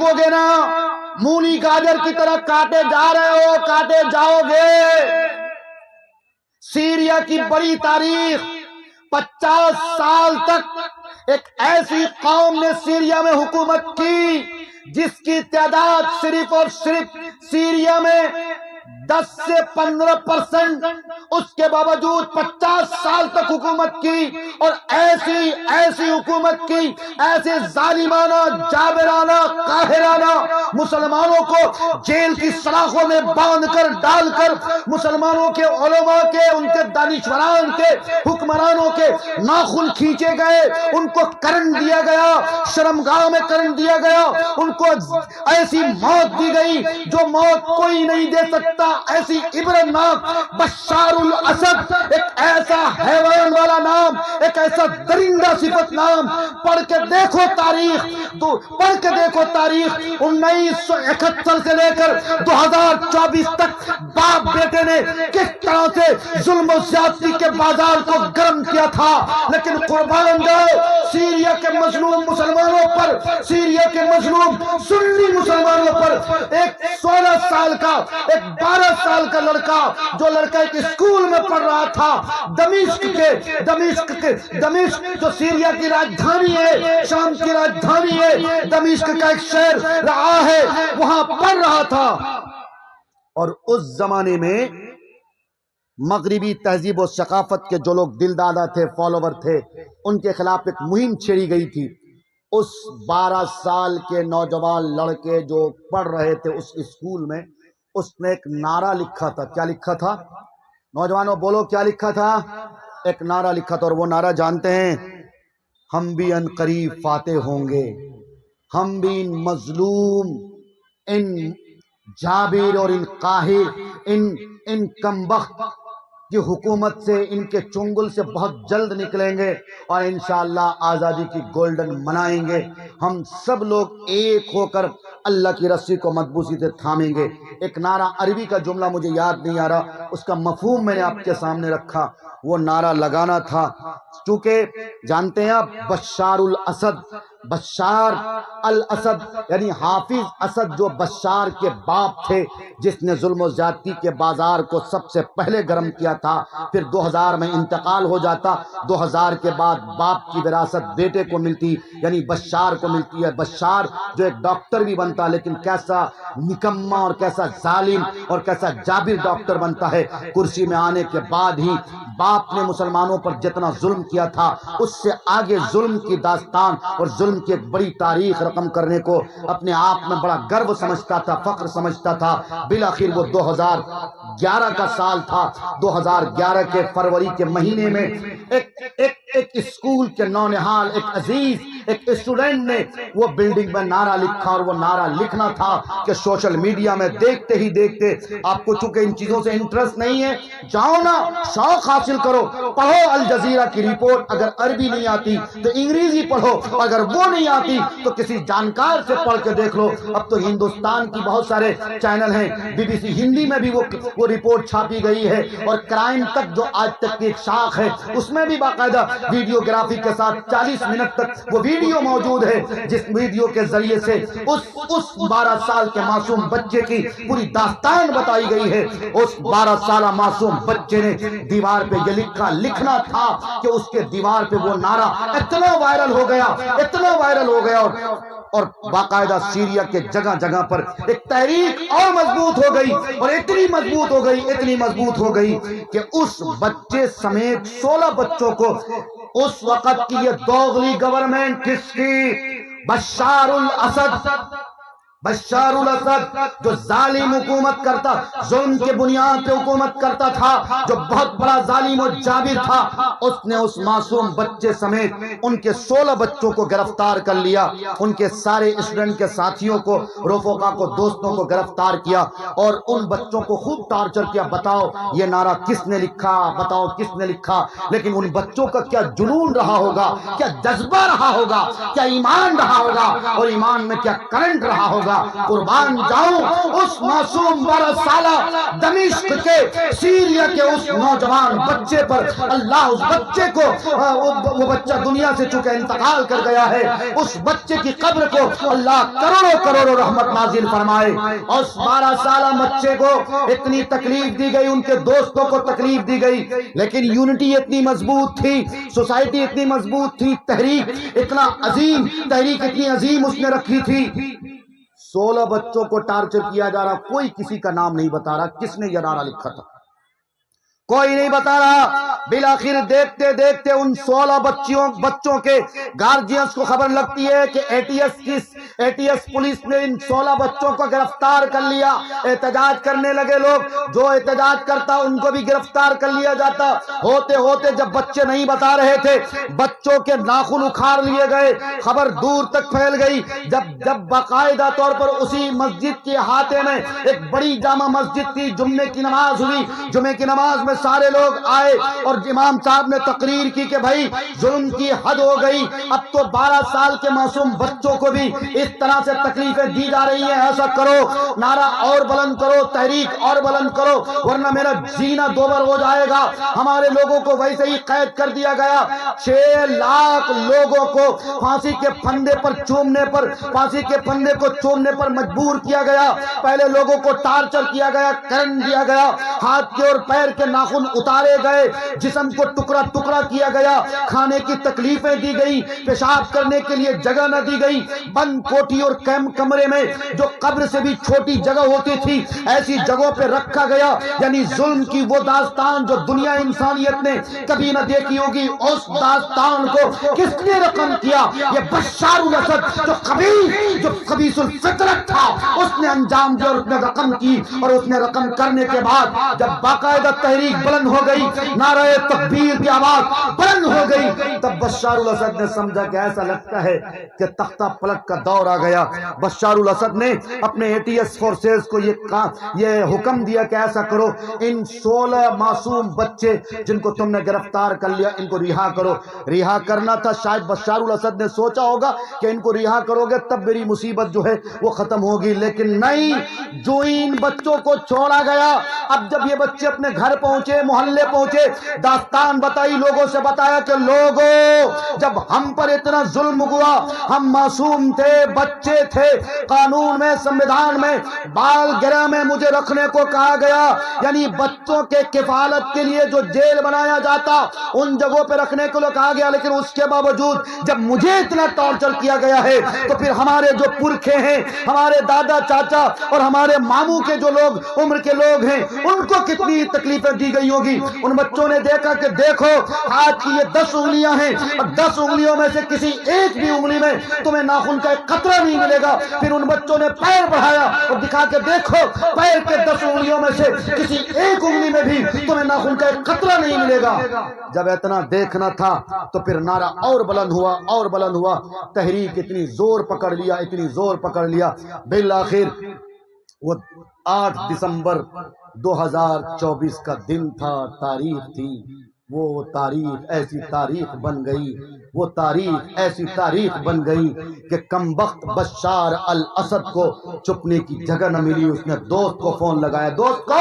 رکو گے نا مولی گاجر کی طرح کاٹے جا رہے ہو، کاٹے جاؤ گے۔ سیریا کی بڑی تاریخ، 50 سال تک ایک ایسی قوم نے سیریا میں حکومت کی جس کی تعداد صرف اور صرف سیریا میں 10 سے 15%، اس کے باوجود 50 سال تک حکومت کی، اور ایسی حکومت کی، ایسے ظالمانہ، جابرانہ، قاہرانہ مسلمانوں کو جیل کی سلاخوں میں باندھ کر ڈال کر مسلمانوں کے علماء کے، ان کے دانشوران کے، حکمرانوں کے ناخن کھینچے گئے، ان کو کرنٹ دیا گیا، شرمگاہ میں کرنٹ دیا گیا، ان کو ایسی موت دی گئی جو موت کوئی نہیں دے سکتا، ایسی عبرتناک۔ بشار الاسد ایک ایسا حیوان والا نام، ایک ایسا درندہ صفت نام۔ پڑھ کے دیکھو تاریخ، پڑھ کے دیکھو تاریخ، 1971 سے لے کر 2024 تک باپ بیٹے نے کس طرح سے ظلم و زیادتی کے بازار کو گرم کیا تھا۔ لیکن قربان جاؤ سیریا کے مظلوم مسلمانوں پر، سیریا کے مظلوم سنی مسلمانوں پر، ایک 16 سال کا، ایک 12 سال کا لڑکا، جو لڑکا ایک اسکول میں پڑھ رہا تھا، دمشق جو سیریا کی راجدھانی ہے، شام کی راجدھانی ہے، دمشق کا ایک شہر رہا ہے، وہاں پڑھ رہا تھا۔ اور اس زمانے میں مغربی تہذیب و ثقافت کے جو لوگ دل دادا تھے، فالوور تھے، ان کے خلاف ایک مہم چھیڑی گئی تھی۔ اس 12 سال کے نوجوان لڑکے جو پڑھ رہے تھے اس اسکول میں، اس نے ایک نعرہ لکھا تھا۔ کیا لکھا تھا؟ نوجوانوں بولو، کیا لکھا تھا؟ ایک نعرہ لکھا تھا، اور وہ نعرہ جانتے ہیں؟ ہم بھی ان قریب فاتح ہوں گے، ہم بھی ان مظلوم، ان جابر اور ان قاہر، ان کمبخت کی حکومت سے، ان کے چنگل سے بہت جلد نکلیں گے، اور انشاءاللہ آزادی کی گولڈن منائیں گے۔ ہم سب لوگ ایک ہو کر اللہ کی رسی کو مضبوطی سے تھامیں گے۔ ایک نعرہ، عربی کا جملہ مجھے یاد نہیں آ رہا، اس کا مفہوم میں نے آپ کے سامنے رکھا۔ وہ نعرہ لگانا تھا، چونکہ جانتے ہیں آپ بشار الاسد، بشار الاسد یعنی حافظ اسد جو بشار کے باپ تھے، جس نے ظلم و زیادتی کے بازار کو سب سے پہلے گرم کیا تھا، پھر 2000 میں انتقال ہو جاتا، 2000 کے بعد باپ کی وراثت بیٹے کو ملتی، یعنی بشار کو ملتی ہے۔ بشار جو ایک ڈاکٹر بھی بنتا، لیکن کیسا نکما اور کیسا ظالم اور کیسا جابر ڈاکٹر بنتا ہے، کرسی میں آنے کے بعد ہی باپ نے مسلمانوں پر جتنا ظلم کیا تھا، اس سے آگے ظلم کی داستان اور ظلم کی ایک بڑی تاریخ رقم کرنے کو اپنے آپ میں بڑا گرو سمجھتا تھا، فخر سمجھتا تھا۔ بالآخر وہ 2011 کا سال تھا، 2011 کے فروری کے مہینے میں ایک اسکول کے نونہال، ایک عزیز، ایک اسٹوڈنٹ نے وہ بلڈنگ میں نعرہ لکھا، اور وہ نعرہ لکھنا تھا کہ سوشل میڈیا میں دیکھتے ہی دیکھتے، آپ کو چونکہ ان چیزوں سے انٹرسٹ نہیں ہے، جاؤ نا، شوق حاصل کرو، پڑھو الجزیرہ کی رپورٹ، اگر عربی نہیں آتی تو انگریزی پڑھو، اگر وہ نہیں آتی تو کسی جانکار سے پڑھ کے دیکھ لو۔ اب تو ہندوستان کی بہت سارے چینل ہیں، BBC ہندی میں بھی وہ رپورٹ چھاپی گئی ہے، اور کرائم تک جو آج تک کی ایک شاخ ہے، اس میں بھی باقاعدہ ویڈیوگرافی کے ساتھ 40 منٹ تک وہ ویڈیو موجود ہے، جس ویڈیو کے ذریعے سے اس 12 سال کے معصوم بچے کی پوری داستان بتائی گئی ہے۔ اس 12 سالہ معصوم بچے نے دیوار پہ یہ لکھنا تھا کہ اس کے دیوار پہ وہ نعرہ اتنا وائرل ہو گیا، اتنا وائرل ہو گیا، اور باقاعدہ سیریا کے جگہ جگہ پر ایک تحریک اور مضبوط ہو گئی، اور اتنی مضبوط ہو گئی کہ اس بچے سمیت 16 بچوں کو اس وقت کی یہ دوغلی گورنمنٹ، کس کی؟ بشار الاسد جو ظالم حکومت کرتا، ظلم کے بنیاد پہ حکومت کرتا تھا، جو بہت بڑا ظالم و جابر تھا، اس نے اس معصوم بچے سمیت ان کے 16 بچوں کو گرفتار کر لیا، ان کے سارے اسٹوڈنٹ کے ساتھیوں کو، رفقا کو، دوستوں کو گرفتار کیا، اور ان بچوں کو خوب ٹارچر کیا۔ بتاؤ یہ نعرہ کس نے لکھا؟ بتاؤ کس نے لکھا؟ لیکن ان بچوں کا کیا جنون رہا ہوگا، کیا جذبہ رہا ہوگا، کیا ایمان رہا ہوگا، اور ایمان میں کیا کرنٹ رہا ہوگا گا. قربان جاؤں اس معصوم 12 سالہ دمشق کے سیریا کے اس نوجوان بچے پر. اللہ اس بچے کو, وہ بچہ دنیا سے چونکہ انتقال کر گیا ہے, اس بچے کی قبر کو اللہ کروڑوں کروڑوں رحمت نازل فرمائے. اس 12 سالہ بچے کو اتنی تکلیف دی گئی, ان کے دوستوں کو تکلیف دی گئی, لیکن یونٹی اتنی مضبوط تھی, سوسائٹی اتنی مضبوط تھی, تحریک اتنا عظیم, تحریک اتنی عظیم اس نے رکھی تھی. 16 بچوں کو ٹارچر کیا جا رہا, کوئی کسی کا نام نہیں بتا رہا کس نے یہ نعرہ لکھا تھا, کوئی نہیں بتا رہا. بالآخر دیکھتے دیکھتے ان 16 بچوں کے گارجینز کو خبر لگتی ہے کہ اے ٹی ایس پولیس نے ان 16 بچوں کو گرفتار کر لیا. احتجاج کرنے لگے لوگ, جو احتجاج کرتا ان کو بھی گرفتار کر لیا جاتا. ہوتے ہوتے جب بچے نہیں بتا رہے تھے, بچوں کے ناخن اکھاڑ لیے گئے, خبر دور تک پھیل گئی. جب باقاعدہ طور پر اسی مسجد کے احاطے میں ایک بڑی جامع مسجد تھی, جمعے کی نماز ہوئی, جمعے کی نماز میں سارے لوگ آئے اور امام صاحب نے تقریر کی کہ بھائی ظلم کی حد ہو گئی, اب تو 12 سال کے معصوم بچوں کو بھی اس طرح سے تکلیفیں دی جا رہی ہیں, ایسا کرو, نعرہ اور بلند کرو, تحریک اور بلند کرو, ورنہ میرا جینا دوبر ہو جائے گا. ہمارے لوگوں کو ویسے ہی قید کر دیا گیا. 6 لاکھ لوگوں کو پھانسی کے پھندے پر چومنے پر, پھانسی کے پھندے کو چومنے پر مجبور کیا گیا. پہلے لوگوں کو ٹارچر کیا گیا, کرن دیا گیا, ہاتھ کے اور پیر کے ناخن اتارے گئے, جسم کو ٹکڑا ٹکڑا کیا گیا, کھانے کی تکلیفیں دی گئی, پیشاب کرنے کے لیے جگہ نہ دی گئی. بند کوٹھی اور کمرے میں جو قبر سے بھی چھوٹی جگہ ہوتی تھی ایسی جگہوں پہ رکھا گیا. یعنی ظلم کی وہ داستان جو دنیا انسانیت نے کبھی نہ دیکھی ہوگی, اس داستان کو کس نے رقم کیا؟ یہ بشار الاسد جو خبیث الفطرت تھا, اس نے انجام دیا اور اس نے رقم کی. اور اس نے رقم کرنے کے بعد جب باقاعدہ تحریک بلند ہو گئی, نعرہ تکبیر کی آواز بلند ہو گئی, تب بشار الاسد نے سمجھا کہ ایسا لگتا ہے کہ تختہ پلٹ کا دور آ گیا. بشار الاسد نے اپنے اے ٹی ایس فورسز کو یہ حکم دیا کہ ایسا کرو, ان 16 معصوم بچے جن کو تم نے گرفتار کر لیا ان کو رہا کرو. رہا کرنا تھا, شاید بشار الاسد نے سوچا ہوگا کہ ان کو رہا کرو گے تب میری مصیبت جو ہے وہ ختم ہوگی, لیکن نہیں, جو ان بچوں کو چھوڑا گیا. اب جب یہ بچے اپنے گھر پہنچے, محلے پہنچے, داستان بتائی, لوگوں سے بتایا کہ لوگوں جب ہم پر اتنا ظلم ہوا, ہم معصوم تھے, بچے تھے, قانون میں, سمویدھان میں, بال گرہ میں مجھے رکھنے کو کہا گیا. یعنی بچوں کے کفالت کے لیے جو جیل بنایا جاتا ان جگہوں پہ رکھنے کو کہا گیا, لیکن اس کے باوجود جب مجھے اتنا ٹارچر کیا گیا ہے تو پھر ہمارے جو پرکھے ہیں, ہمارے دادا چاچا اور ہمارے ماموں کے جو لوگ عمر کے لوگ ہیں, ان کو کتنی تکلیفیں دی گئی ہوگی. ان بچوں نے دیکھا کہ دیکھو ہاتھ کی یہ 10 انگلیاں ہیں, اور 10 انگلیوں میں سے کسی ایک بھی انگلی میں تمہیں ناخن کا ایک قطرہ نہیں ملے گا. پھر ان بچوں نے پیر بڑھایا اور دکھا کے دیکھو پیر کے 10 انگلیوں میں سے کسی ایک انگلی میں بھی تمہیں ناخن کا ایک قطرہ نہیں ملے گا. جب اتنا دیکھنا تھا تو پھر نعرہ اور بلند ہوا, اور بلند ہوا, تحریک اتنی زور پکڑ لیا, اتنی زور پکڑ لیا, بالآخر وہ 8 دسمبر 2024 کا دن تھا, تاریخ تھی. وہ تاریخ ایسی تاریخ بن گئی, وہ تاریخ ایسی تاریخ بن گئی کہ کمبخت بشار الاسد کو چھپنے کی جگہ نہ ملی. اس نے دوست کو فون لگایا, دوست کو,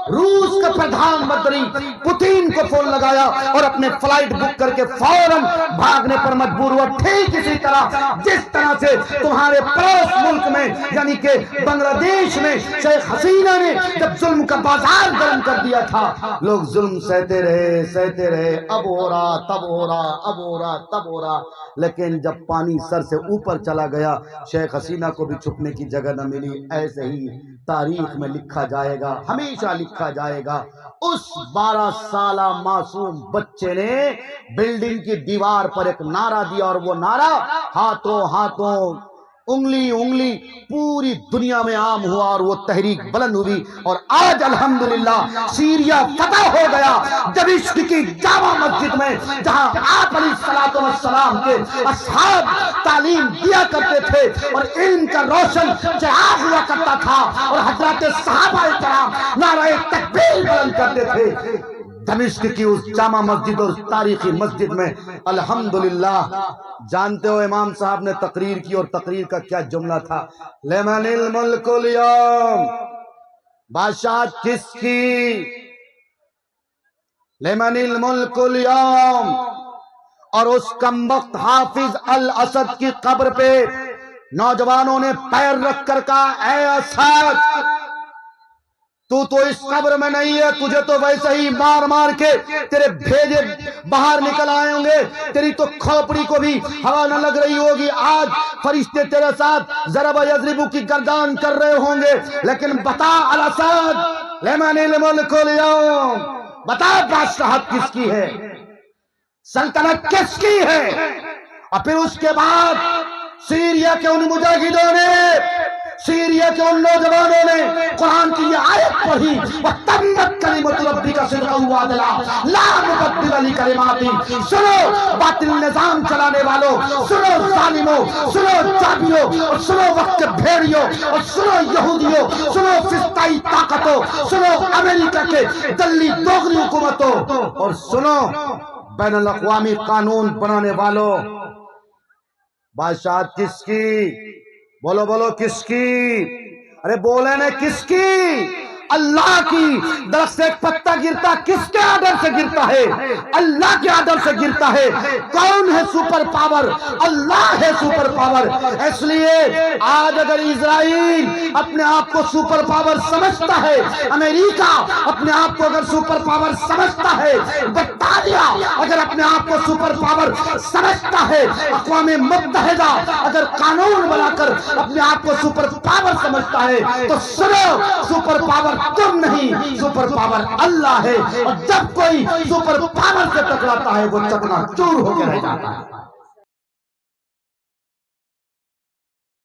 روس کا پردھان منتری پوتین کو فون لگایا اور اپنے فلائٹ بک کر کے فوراً بھاگنے پر مجبور ہوا. ٹھیک اسی طرح جس طرح سے تمہارے پڑوس ملک میں یعنی کہ بنگلہ دیش میں شیخ حسینہ نے جب ظلم کا بازار گرم کر دیا تھا, لوگ ظلم سہتے رہے, اب ہو رہا, تب ہو رہا, اب ہو رہا, تب ہو رہا, لیکن جب پانی سر سے اوپر چلا گیا شیخ حسینہ کو بھی چھپنے کی جگہ نہ ملی. ایسے ہی تاریخ میں لکھا جائے گا, ہمیشہ لکھا جائے گا. اس 12 سالہ معصوم بچے نے بلڈنگ کی دیوار پر ایک نعرہ دیا, اور وہ نعرہ ہاتھوں ہاتھوں, انگلی انگلی پوری دنیا میں عام ہوا, اور وہ تحریک بلند ہوئی. اور آج الحمدللہ سیریا فتح ہو گیا. دمشق کی جامع مسجد میں جہاں آپ علیہ الصلوۃ والسلام کے اصحاب تعلیم دیا کرتے تھے اور علم کا روشن چراغ ہوا کرتا تھا, اور حضرات صحابہ کرام نعرہ تکبیر بلند کرتے تھے, دمشق کی اس جامع مسجد اور تاریخی مسجد میں الحمدللہ جانتے ہو امام صاحب نے تقریر کی اور تقریر کا کیا جملہ تھا؟ لمن الملک اليوم، بادشاہت کس کی؟ لمن الملک اليوم۔ اور اس کمبخت حافظ الاسد کی قبر پہ نوجوانوں نے پیر رکھ کر کہا اے اسد تو اس قبر میں نہیں ہے، تجھے تو ویسے ہی مار مار کے تیرے بھیجے باہر نکل آئیں گے، تیری تو کھوپڑی کو بھی ہوا نہ لگ رہی ہوگی، آج فرشتے تیرے ساتھ ضرب یضرب کی گردان کر رہے ہوں گے، لیکن بتا الاسد لمن الملک اليوم، بتا بادشاہت کس کی ہے، سلطنت کس کی ہے؟ اور پھر اس کے بعد سیریا کے ان مجاہدوں نے، سیریا کے ان نوجوانوں نے قرآن کی یہ آیت پڑھی وَتَمَّتْ كَلِمَتُ رَبِّكَ صِدْقًا وَعَدْلًا لَا مُبَدِّلَ لِكَلِمَاتِهِ۔ سنو باطل نظام چلانے والوں، سنو ظالموں، سنو چابیوں، اور سنو وقت کے بھیڑیوں، اور سنو یہودیوں، سنو فسطائی طاقتوں، سنو امریکہ کے دلی دوغلی حکومتوں، اور سنو بین الاقوامی قانون بنانے والوں، بادشاہت کس کی؟ بولو بولو کس کی؟ ارے بولے نے کس کی؟ اللہ کی۔ درخت سے ایک پتا گرتا کس کے آرڈر سے گرتا ہے؟ اللہ کے آرڈر سے گرتا ہے۔ کون ہے سپر پاور؟ اللہ ہے سپر پاور۔ اس لیے آج اگر اسرائیل اپنے آپ کو سپر پاور سمجھتا ہے، امریکہ اپنے آپ کو اگر سپر پاور سمجھتا ہے، برطانیہ اگر اپنے آپ کو سپر پاور سمجھتا ہے، اقوام متحدہ اگر قانون بنا کر اپنے آپ کو سپر پاور سمجھتا ہے، تو سنو سپر پاور تم نہیں، سپر پاور اللہ ہے، اور جب کوئی سپر پاور سے ٹکراتا ہے وہ چکنا چور ہو کے رہ جاتا ہے۔